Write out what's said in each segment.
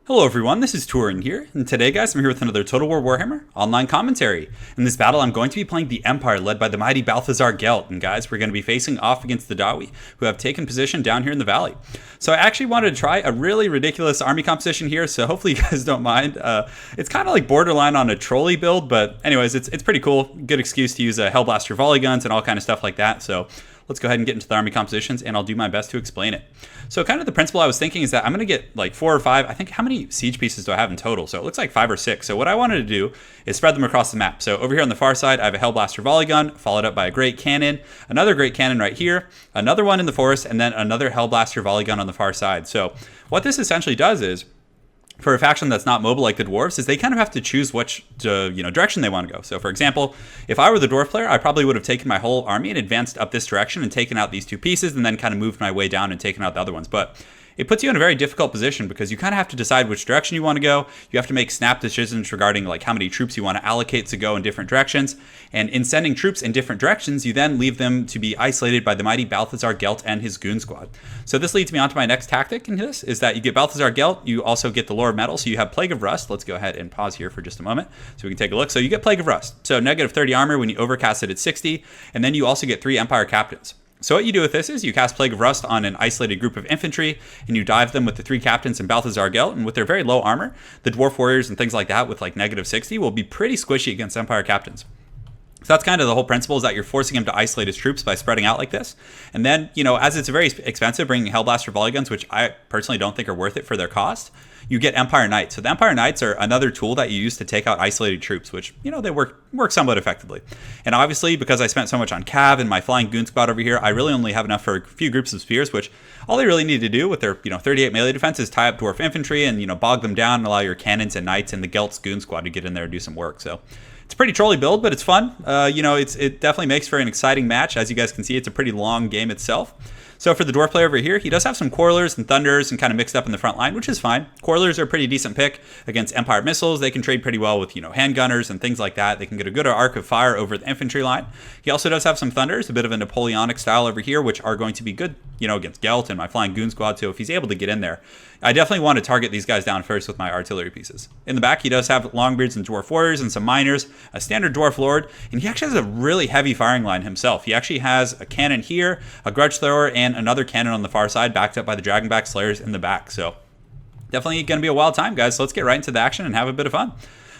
Hello everyone, this is Turin here, and today guys I'm here with another Total War Warhammer online commentary. In this battle I'm going to be playing the Empire led by the mighty Balthazar GELT, and guys we're going to be facing off against the Dawi, who have taken position down here in the valley. So I actually wanted to try a really ridiculous army composition here, so hopefully you guys don't mind. It's kind of like borderline on a trolley build, but anyways it's pretty cool. Good excuse to use Hellblaster volley guns and all kind of stuff like that, so let's go ahead and get into the army compositions, and I'll do my best to explain it. So kind of the principle I was thinking is that I'm going to get like 4 or 5, I think, how many siege pieces do I have in total? So it looks like 5 or 6. So what I wanted to do is spread them across the map. So over here on the far side, I have a Hellblaster volley gun, followed up by a great cannon, another great cannon right here, another one in the forest, and then another Hellblaster volley gun on the far side. So what this essentially does is, for a faction that's not mobile like the Dwarfs, is they kind of have to choose which direction they want to go. So for example, if I were the Dwarf player, I probably would have taken my whole army and advanced up this direction and taken out these 2 pieces and then kind of moved my way down and taken out the other ones. But it puts you in a very difficult position because you kind of have to decide which direction you want to go. You have to make snap decisions regarding like how many troops you want to allocate to go in different directions. And in sending troops in different directions, you then leave them to be isolated by the mighty Balthazar GELT and his goon squad. So this leads me on to my next tactic in this, is that you get Balthazar GELT, you also get the Lore of Metal, so you have Plague of Rust. Let's go ahead and pause here for just a moment so we can take a look. So you get Plague of Rust. So negative 30 armor when you overcast it at 60, and then you also get 3 Empire Captains. So what you do with this is you cast Plague of Rust on an isolated group of infantry, and you dive them with the 3 captains and Balthazar GELT, and with their very low armor, the Dwarf Warriors and things like that with like negative 60 will be pretty squishy against Empire Captains. So that's kind of the whole principle, is that you're forcing him to isolate his troops by spreading out like this. And then, as it's very expensive bringing Hellblaster volley guns, which I personally don't think are worth it for their cost, you get Empire Knights. So the Empire Knights are another tool that you use to take out isolated troops, which, they work somewhat effectively. And obviously, because I spent so much on Cav and my flying goon squad over here, I really only have enough for a few groups of spears, which all they really need to do with their, 38 melee defense is tie up Dwarf infantry and, bog them down and allow your cannons and knights and the GELT's goon squad to get in there and do some work. So it's a pretty trolly build, but it's fun. It definitely makes for an exciting match. As you guys can see, it's a pretty long game itself. So for the Dwarf player over here, he does have some Quarrelers and Thunders and kind of mixed up in the front line, which is fine. Quarrelers are a pretty decent pick against Empire missiles. They can trade pretty well with, handgunners and things like that. They can get a good arc of fire over the infantry line. He also does have some Thunders, a bit of a Napoleonic style over here, which are going to be good, against GELT and my flying goon squad. So if he's able to get in there, I definitely want to target these guys down first with my artillery pieces. In the back, he does have Longbeards and Dwarf Warriors and some Miners, a standard Dwarf Lord, and he actually has a really heavy firing line himself. He actually has a cannon here, a Grudge Thrower, and another cannon on the far side, backed up by the Dragonback Slayers in the back. So definitely going to be a wild time, guys. So let's get right into the action and have a bit of fun.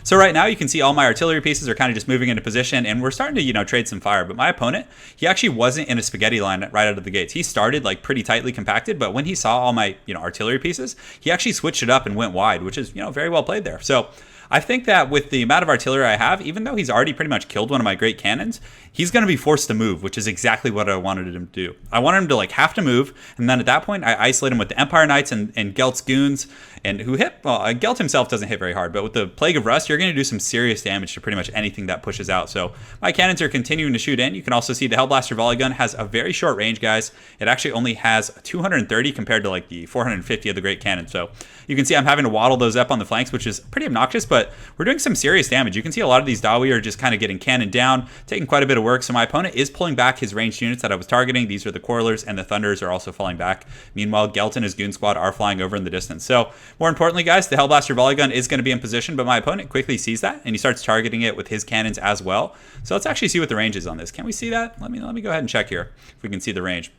So right now you can see all my artillery pieces are kind of just moving into position, and we're starting to, trade some fire. But my opponent, he actually wasn't in a spaghetti line right out of the gates. He started like pretty tightly compacted, but when he saw all my, artillery pieces, he actually switched it up and went wide, which is, very well played there. So I think that with the amount of artillery I have, even though he's already pretty much killed one of my great cannons, he's going to be forced to move, which is exactly what I wanted him to do. I wanted him to have to move, and then at that point, I isolate him with the Empire Knights and GELT's goons, and who hit, well, GELT himself doesn't hit very hard, but with the Plague of Rust, you're going to do some serious damage to pretty much anything that pushes out. So my cannons are continuing to shoot in. You can also see the Hellblaster volley gun has a very short range, guys. It actually only has 230 compared to like the 450 of the great cannon. So you can see I'm having to waddle those up on the flanks, which is pretty obnoxious, but we're doing some serious damage. You can see a lot of these Dawi are just kind of getting cannoned down, taking quite a bit of work. So my opponent is pulling back his ranged units that I was targeting. These are the Quarrelers, and the Thunders are also falling back. Meanwhile, GELT and his goon squad are flying over in the distance. So more importantly, guys, the Hellblaster volley gun is going to be in position, but my opponent quickly sees that, and he starts targeting it with his cannons as well. So let's actually see what the range is on this. Can we see that? Let me go ahead and check here if we can see the range.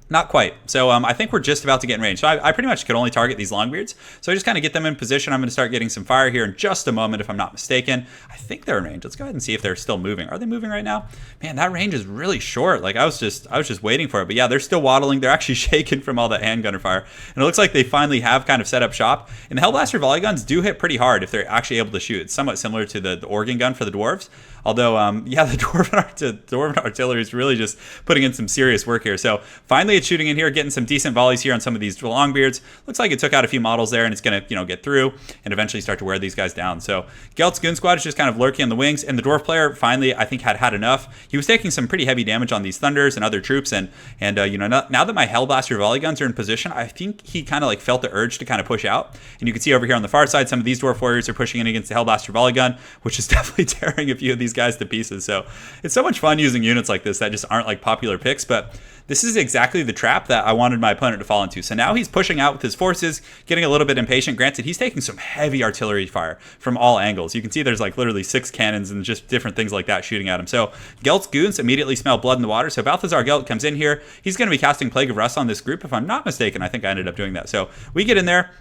Not quite. So I think we're just about to get in range. So I pretty much could only target these Longbeards. So I just kind of get them in position. I'm going to start getting some fire here in just a moment, if I'm not mistaken. I think they're in range. Let's go ahead and see if they're still moving. Are they moving right now? Man, that range is really short. Like I was just waiting for it. But yeah, they're still waddling. They're actually shaking from all that handgunner fire. And it looks like they finally have kind of set up shop. And the Hellblaster volley guns do hit pretty hard if they're actually able to shoot. It's somewhat similar to the organ gun for the Dwarves. Although, yeah, the Dwarven artillery is really just putting in some serious work here. So finally it's shooting in here, getting some decent volleys here on some of these Longbeards. Looks like it took out a few models there, and it's going to, get through and eventually start to wear these guys down. So GELT's goon squad is just kind of lurking on the wings, and the Dwarf player finally, I think, had enough. He was taking some pretty heavy damage on these Thunders and other troops, and now that my Hellblaster volley guns are in position, I think he kind of like felt the urge to kind of push out. And you can see over here on the far side, some of these Dwarf Warriors are pushing in against the Hellblaster volley gun, which is definitely tearing a few of these these guys to pieces. So it's so much fun using units like this that just aren't like popular picks, but this is exactly the trap that I wanted my opponent to fall into. So now he's pushing out with his forces, getting a little bit impatient. Granted, he's taking some heavy artillery fire from all angles. You can see there's like literally 6 cannons and just different things like that shooting at him. So Gelt's goons immediately smell blood in the water. So Balthazar Gelt comes in here. He's going to be casting Plague of Rust on this group, if I'm not mistaken. I think I ended up doing that. So we get in there.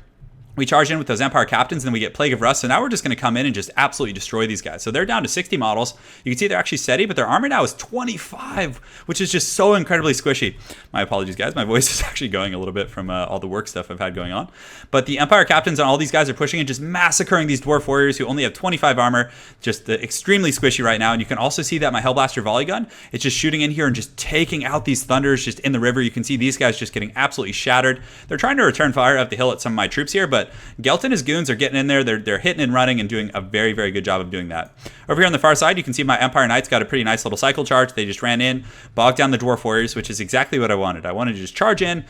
We charge in with those Empire captains, and then we get Plague of Rust. So now we're just going to come in and just absolutely destroy these guys. So they're down to 60 models. You can see they're actually steady, but their armor now is 25, which is just so incredibly squishy. My apologies, guys. My voice is actually going a little bit from all the work stuff I've had going on. But the Empire captains and all these guys are pushing and just massacring these Dwarf warriors who only have 25 armor. Just extremely squishy right now. And you can also see that my Hellblaster volley gun, it's just shooting in here and just taking out these thunders just in the river. You can see these guys just getting absolutely shattered. They're trying to return fire up the hill at some of my troops here, but Gelt and his goons are getting in there. They're hitting and running and doing a very, very good job of doing that. Over here on the far side, you can see my Empire Knights got a pretty nice little cycle charge. They just ran in, bogged down the Dwarf warriors, which is exactly what I wanted. I wanted to just charge in,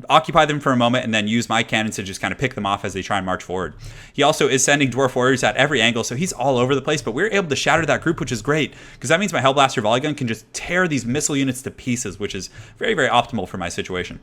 occupy them for a moment, and then use my cannons to just kind of pick them off as they try and march forward. He also is sending Dwarf warriors at every angle, so he's all over the place, but we're able to shatter that group, which is great, because that means my Hellblaster volley gun can just tear these missile units to pieces, which is very, very optimal for my situation.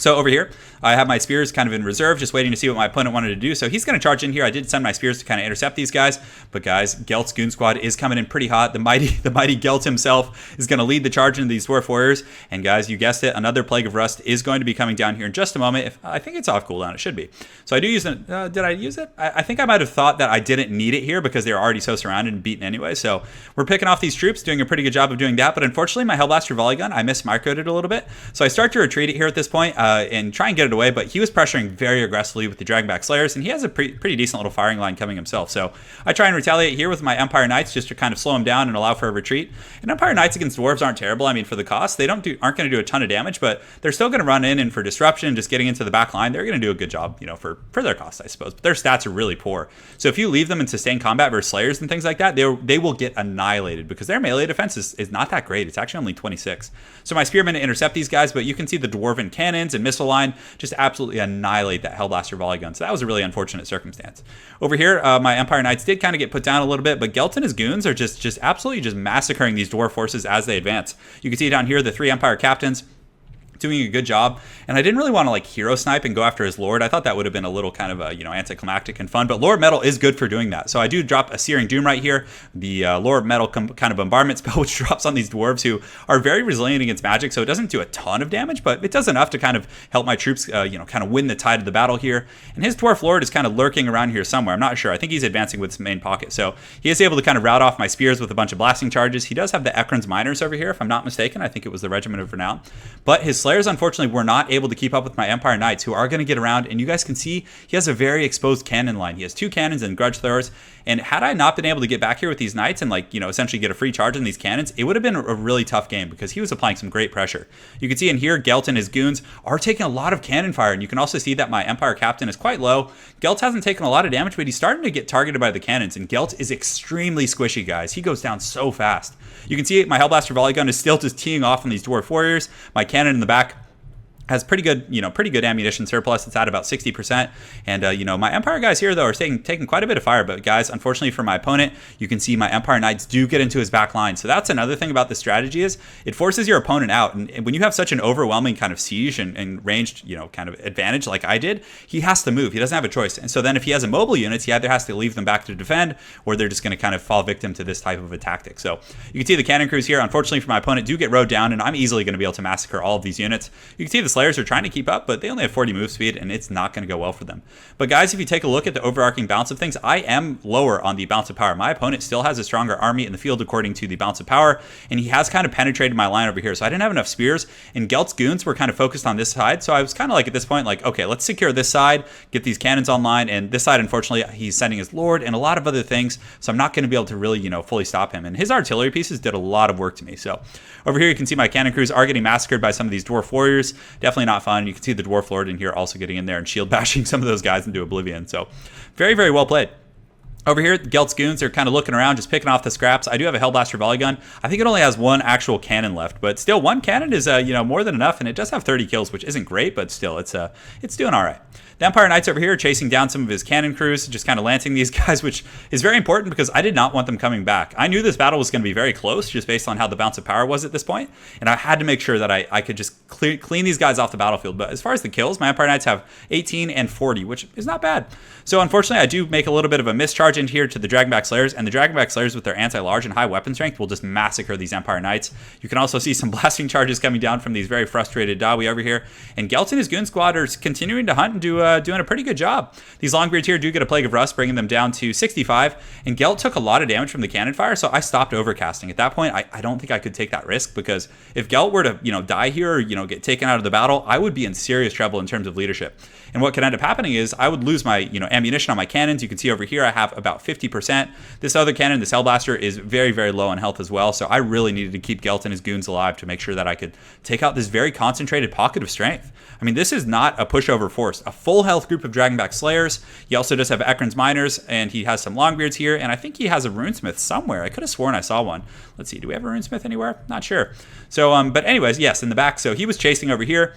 So over here, I have my spears kind of in reserve, just waiting to see what my opponent wanted to do. So he's going to charge in here. I did send my spears to kind of intercept these guys. But guys, Gelt's goon squad is coming in pretty hot. The mighty Gelt himself is going to lead the charge into these Dwarf warriors. And guys, you guessed it, another Plague of Rust is going to be coming down here in just a moment. I think it's off cooldown. It should be. So I do use it. Did I use it? I think I might have thought that I didn't need it here because they were already so surrounded and beaten anyway. So we're picking off these troops, doing a pretty good job of doing that. But unfortunately, my Hellblaster volley gun, I mismicroed it a little bit. So I start to retreat it here at this point and try and get it away, but he was pressuring very aggressively with the Dragonback Slayers, and he has a pretty decent little firing line coming himself. So I try and retaliate here with my Empire Knights just to kind of slow him down and allow for a retreat. And Empire Knights against Dwarves aren't terrible. I mean, for the cost, they aren't going to do a ton of damage, but they're still going to run in and for disruption, just getting into the back line, they're going to do a good job, for their cost, I suppose. But their stats are really poor. So if you leave them in sustained combat versus Slayers and things like that, they will get annihilated because their melee defense is not that great. It's actually only 26. So my Spearmen intercept these guys, but you can see the Dwarven cannons and missile line just absolutely annihilate that Hellblaster volley gun. So that was a really unfortunate circumstance. Over here, my Empire Knights did kind of get put down a little bit, but Gelt and his goons are just absolutely just massacring these Dwarf forces as they advance. You can see down here the 3 Empire captains doing a good job, and I didn't really want to like hero snipe and go after his Lord. I thought that would have been a little kind of anticlimactic and fun, but Lord Metal is good for doing that. So I do drop a Searing Doom right here, the Lord Metal kind of bombardment spell, which drops on these dwarves who are very resilient against magic, so it doesn't do a ton of damage, but it does enough to kind of help my troops kind of win the tide of the battle here. And his Dwarf Lord is kind of lurking around here somewhere. I'm not sure. I think he's advancing with his main pocket, so he is able to kind of rout off my spears with a bunch of blasting charges. He does have the Ekron's Miners over here, if I'm not mistaken. I think it was the Regiment of Renown, but his Slayers unfortunately were not able to keep up with my Empire Knights, who are going to get around, and you guys can see he has a very exposed cannon line. He has 2 cannons and grudge throwers, and had I not been able to get back here with these Knights and essentially get a free charge on these cannons, it would have been a really tough game because he was applying some great pressure. You can see in here Gelt and his goons are taking a lot of cannon fire, and you can also see that my Empire captain is quite low. Gelt hasn't taken a lot of damage, but he's starting to get targeted by the cannons, and Gelt is extremely squishy, guys. He goes down so fast. You can see my Hellblaster volley gun is still just teeing off on these Dwarf warriors. My cannon in the back has pretty good ammunition surplus. It's at about 60%. And, my Empire guys here, though, are taking quite a bit of fire. But, guys, unfortunately for my opponent, you can see my Empire Knights do get into his back line. So that's another thing about this strategy is it forces your opponent out. And when you have such an overwhelming kind of siege and ranged, kind of advantage like I did, he has to move. He doesn't have a choice. And so then if he has a mobile units, he either has to leave them back to defend or they're just going to kind of fall victim to this type of a tactic. So you can see the cannon crews here, unfortunately for my opponent, do get rowed down. And I'm easily going to be able to massacre all of these units. You can see the Slayers are trying to keep up, but they only have 40 move speed, and it's not going to go well for them. But guys, if you take a look at the overarching balance of things, I am lower on the balance of power. My opponent still has a stronger army in the field according to the balance of power, and he has kind of penetrated my line over here. So I didn't have enough spears, and Gelt's goons were kind of focused on this side. So I was kind of like at this point, like, okay, let's secure this side, get these cannons online, and this side, unfortunately, he's sending his Lord and a lot of other things. So I'm not going to be able to really, fully stop him. And his artillery pieces did a lot of work to me. So over here, you can see my cannon crews are getting massacred by some of these Dwarf warriors. Definitely not fun. You can see the Dwarf Lord in here also getting in there and shield bashing some of those guys into oblivion. So very, very well played. Over here, Gelt's goons are kind of looking around, just picking off the scraps. I do have a Hellblaster volley gun. I think it only has 1 actual cannon left, but still 1 cannon is more than enough, and it does have 30 kills, which isn't great, but still it's doing all right. The Empire Knights over here are chasing down some of his cannon crews, just kind of lancing these guys, which is very important because I did not want them coming back. I knew this battle was going to be very close just based on how the balance of power was at this point, and I had to make sure that I could just clean these guys off the battlefield. But as far as the kills, my Empire Knights have 18 and 40, which is not bad. So unfortunately, I do make a little bit of a mischarge in here to the Dragonback Slayers, and the Dragonback Slayers with their anti-large and high weapon strength will just massacre these Empire Knights. You can also see some blasting charges coming down from these very frustrated Dawi over here, and GELT and his Goon Squad are continuing to hunt and doing a pretty good job. These Longbeards here do get a Plague of Rust, bringing them down to 65, and GELT took a lot of damage from the cannon fire, so I stopped overcasting. At that point, I don't think I could take that risk, because if GELT were to, die here or, get taken out of the battle, I would be in serious trouble in terms of leadership. And what could end up happening is I would lose my, ammunition on my cannons. You can see over here I have about 50%. This other cannon, this Hellblaster, is very, very low on health as well, so I really needed to keep GELT and his goons alive to make sure that I could take out this very concentrated pocket of strength. I mean, this is not a pushover force. A full health group of Dragonback Slayers. He also does have Ekron's Miners, and he has some Longbeards here, and I think he has a Runesmith somewhere. I could have sworn I saw one. Let's see, do we have a Runesmith anywhere? Not sure. So, but anyways, yes, in the back. So he was chasing over here.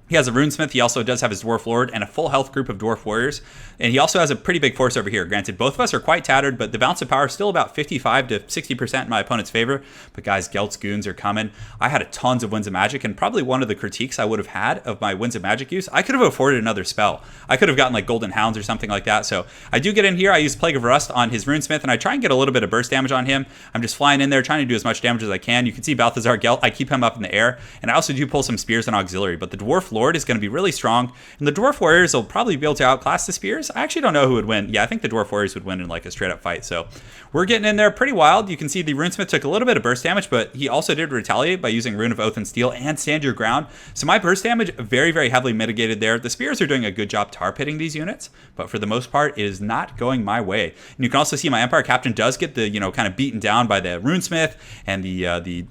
He has a Runesmith. He also does have his Dwarf Lord and a full health group of Dwarf Warriors. And he also has a pretty big force over here. Granted, both of us are quite tattered, but the balance of power is still about 55 to 60% in my opponent's favor. But guys, GELT's goons are coming. I had tons of Winds of Magic, and probably one of the critiques I would have had of my Winds of Magic use, I could have afforded another spell. I could have gotten like Golden Hounds or something like that. So I do get in here. I use Plague of Rust on his Runesmith, and I try and get a little bit of burst damage on him. I'm just flying in there, trying to do as much damage as I can. You can see Balthazar GELT. I keep him up in the air, and I also do pull some spears and auxiliary. But the Dwarf Lord is going to be really strong, and the Dwarf Warriors will probably be able to outclass the spears. I actually don't know who would win. Yeah, I think the Dwarf Warriors would win in like a straight up fight. So we're getting in there pretty wild. You can see the Runesmith took a little bit of burst damage, but he also did retaliate by using Rune of Oath and Steel and Stand Your Ground. So my burst damage very, very heavily mitigated there. The spears are doing a good job tar pitting these units, but for the most part, it is not going my way. And you can also see my Empire Captain does get the, kind of beaten down by the Runesmith and the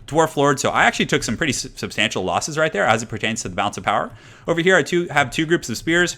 Dwarf Lord. So I actually took some pretty substantial losses right there as it pertains to the balance of power. Over here, I have two groups of spears.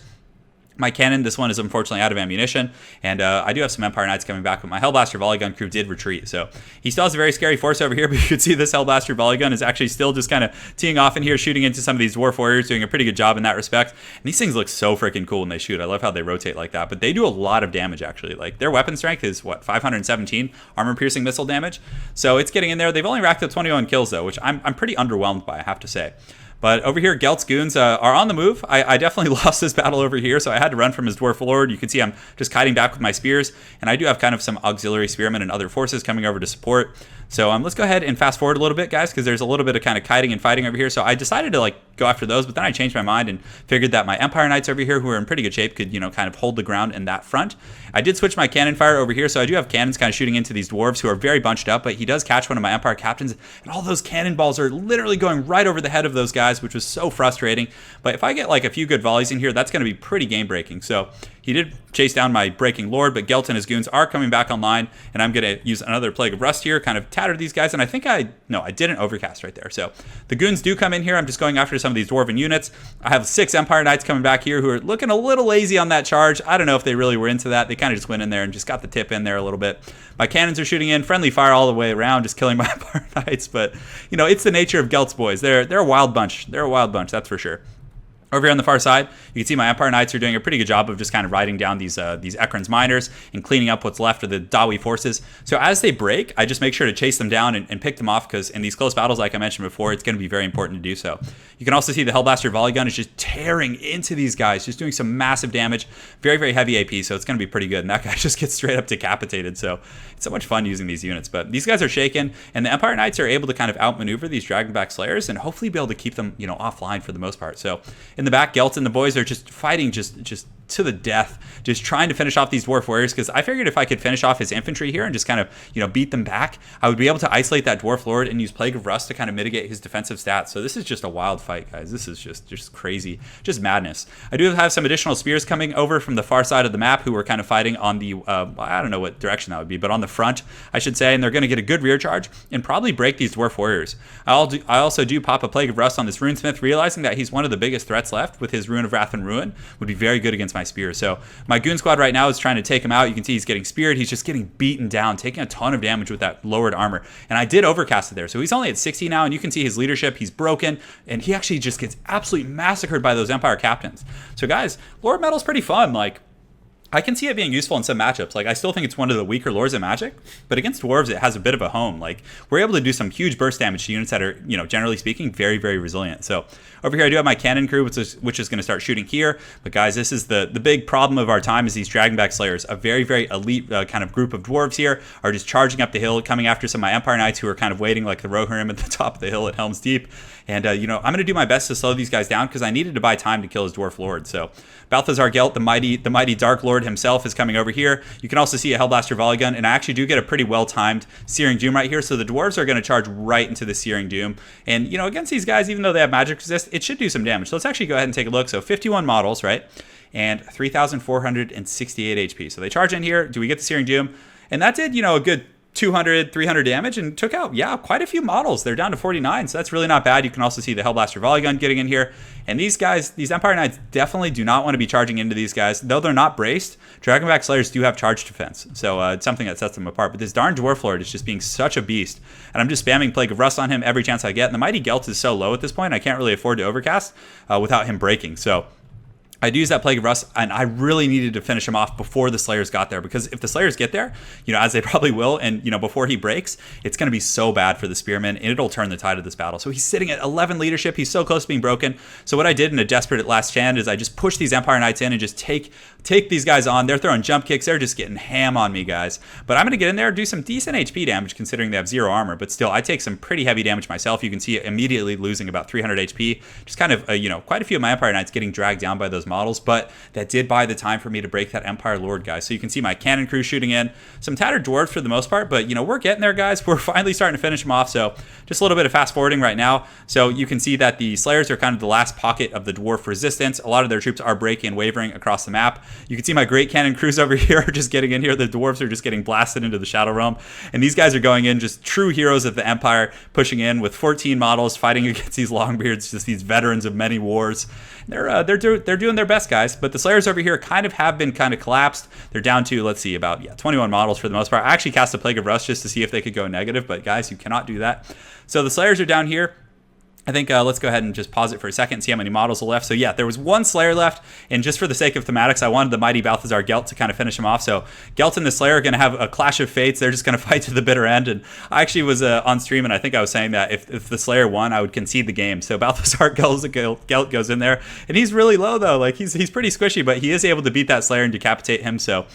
My cannon, this one is unfortunately out of ammunition, and I do have some Empire Knights coming back, but my Hellblaster Volley Gun crew did retreat, so he still has a very scary force over here, but you can see this Hellblaster Volley Gun is actually still just kind of teeing off in here, shooting into some of these Dwarf Warriors, doing a pretty good job in that respect, and these things look so freaking cool when they shoot. I love how they rotate like that, but they do a lot of damage, actually. Like, their weapon strength is, 517 armor-piercing missile damage, so it's getting in there. They've only racked up 21 kills, though, which I'm pretty underwhelmed by, I have to say. But over here, GELT's goons are on the move. I definitely lost this battle over here, so I had to run from his Dwarf Lord. You can see I'm just kiting back with my spears, and I do have kind of some auxiliary spearmen and other forces coming over to support. So let's go ahead and fast forward a little bit, guys, because there's a little bit of kind of kiting and fighting over here. So I decided to go after those, but then I changed my mind and figured that my Empire Knights over here, who are in pretty good shape, could kind of hold the ground in that front. I did switch my cannon fire over here, so I do have cannons kind of shooting into these dwarves who are very bunched up, but he does catch one of my Empire Captains, and all those cannonballs are literally going right over the head of those guys, which was so frustrating. But if I get a few good volleys in here, that's going to be pretty game breaking. So he did chase down my Breaking Lord, but GELT and his goons are coming back online, and I'm going to use another Plague of Rust here, kind of tatter these guys, and I think I didn't overcast right there. So the goons do come in here. I'm just going after some of these dwarven units. I have 6 Empire Knights coming back here who are looking a little lazy on that charge. I don't know if they really were into that. They kind of just went in there and just got the tip in there a little bit. My cannons are shooting in, friendly fire all the way around, just killing my Empire Knights, but it's the nature of GELT's boys. They're a wild bunch. They're a wild bunch, that's for sure. Over here on the far side, you can see my Empire Knights are doing a pretty good job of just kind of riding down these Ekron's Miners and cleaning up what's left of the Dawi forces. So as they break, I just make sure to chase them down and pick them off, because in these close battles, like I mentioned before, it's going to be very important to do so. You can also see the Hellblaster Volley Gun is just tearing into these guys, just doing some massive damage. Very, very heavy AP, so it's going to be pretty good. And that guy just gets straight up decapitated, so it's so much fun using these units. But these guys are shaken, and the Empire Knights are able to kind of outmaneuver these Dragonback Slayers and hopefully be able to keep them, offline for the most part. So in the back, GELT and the boys are just fighting just to the death, just trying to finish off these Dwarf Warriors, because I figured if I could finish off his infantry here and just kind of, beat them back, I would be able to isolate that Dwarf Lord and use Plague of Rust to kind of mitigate his defensive stats. So this is just a wild fight, guys. This is just crazy, just madness. I do have some additional spears coming over from the far side of the map who are kind of fighting on the, I don't know what direction that would be, but on the front, I should say, and they're going to get a good rear charge and probably break these Dwarf Warriors. I also do pop a Plague of Rust on this Runesmith, realizing that he's one of the biggest threats left with his Rune of Wrath and Ruin. Would be very good against my spear. So my goon squad right now is trying to take him out. You can see he's getting speared. He's just getting beaten down, taking a ton of damage with that lowered armor. And I did overcast it there. So he's only at 60 now, and you can see his leadership. He's broken, and he actually just gets absolutely massacred by those Empire captains. So guys, Lord Metal's pretty fun. Like, I can see it being useful in some matchups. Like, I still think it's one of the weaker lores in Magic, but against Dwarves, it has a bit of a home. Like, we're able to do some huge burst damage to units that are, you know, generally speaking, very, very resilient. So over here, I do have my cannon crew, which is going to start shooting here. But guys, this is the big problem of our time is these Dragonback Slayers. A very, very elite kind of group of Dwarves here are just charging up the hill, coming after some of my Empire Knights who are kind of waiting like the Rohirrim at the top of the hill at Helm's Deep. And, you know, I'm going to do my best to slow these guys down because I needed to buy time to kill his Dwarf Lord. So Balthazar Gelt, the mighty Dark Lord himself, is coming over here. You can also see a Hellblaster Volley Gun, and I actually do get a pretty well-timed Searing Doom right here. So the Dwarves are going to charge right into the Searing Doom. And, you know, against these guys, even though they have magic resist, it should do some damage. So let's actually go ahead and take a look. So 51 models, right? And 3,468 HP. So they charge in here. Do we get the Searing Doom? And that did, you know, a good 200, 300 damage and took out, yeah, quite a few models. They're down to 49, so that's really not bad. You can also see the Hellblaster Volley Gun getting in here. And these guys, these Empire Knights definitely do not want to be charging into these guys. Though they're not braced, Dragonback Slayers do have charge defense. So it's something that sets them apart. But this darn Dwarf Lord is just being such a beast. And I'm just spamming Plague of Rust on him every chance I get. And the Mighty Gelt is so low at this point, I can't really afford to overcast without him breaking. So I'd use that Plague of Rust, and I really needed to finish him off before the Slayers got there, because if the Slayers get there, you know, as they probably will, and, you know, before he breaks, it's going to be so bad for the Spearmen, and it'll turn the tide of this battle. So he's sitting at 11 leadership. He's so close to being broken. So what I did in a desperate last stand is I just pushed these Empire Knights in and just take these guys on. They're throwing jump kicks. They're just getting ham on me, guys. But I'm going to get in there, do some decent HP damage, considering they have 0 armor, but still, I take some pretty heavy damage myself. You can see immediately losing about 300 HP. Just kind of, you know, quite a few of my Empire Knights getting dragged down by those models, but that did buy the time for me to break that Empire Lord, guys. So you can see my cannon crew shooting in. Some tattered dwarves for the most part, but, you know, we're getting there, guys. We're finally starting to finish them off. So just a little bit of fast forwarding right now. So you can see that the Slayers are kind of the last pocket of the dwarf resistance. A lot of their troops are breaking and wavering across the map. You can see my great cannon crews over here are just getting in here. The dwarves are just getting blasted into the Shadow Realm. And these guys are going in, just true heroes of the Empire, pushing in with 14 models, fighting against these Longbeards, just these veterans of many wars. They're doing their best, guys. But the Slayers over here kind of have been kind of collapsed. They're down to, let's see, about 21 models for the most part. I actually cast a Plague of Rust just to see if they could go negative, but guys, you cannot do that. So the Slayers are down here. I think let's go ahead and just pause it for a second and see how many models are left. So yeah, there was one Slayer left, and just for the sake of thematics, I wanted the mighty Balthazar Gelt to kind of finish him off. So Gelt and the Slayer are going to have a clash of fates. They're just going to fight to the bitter end. And I actually was on stream, and I think I was saying that if the Slayer won, I would concede the game. So Balthazar Gelt goes in there, and he's really low though. Like he's pretty squishy, but he is able to beat that Slayer and decapitate him. So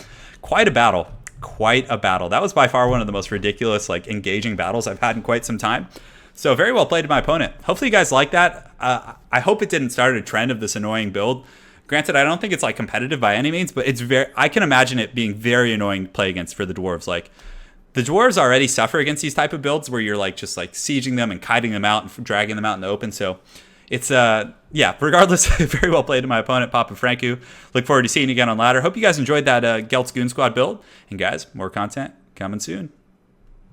quite a battle. Quite a battle. That was by far one of the most ridiculous, like, engaging battles I've had in quite some time. So very well played to my opponent. Hopefully you guys like that. I hope it didn't start a trend of this annoying build. Granted, I don't think it's like competitive by any means, but it's I can imagine it being very annoying to play against for the dwarves. Like, the dwarves already suffer against these type of builds where you're like just like sieging them and kiting them out and dragging them out in the open. So it's yeah, regardless, very well played to my opponent, Papa Franku. Look forward to seeing you again on ladder. Hope you guys enjoyed that Gelt's Goon Squad build. And guys, more content coming soon.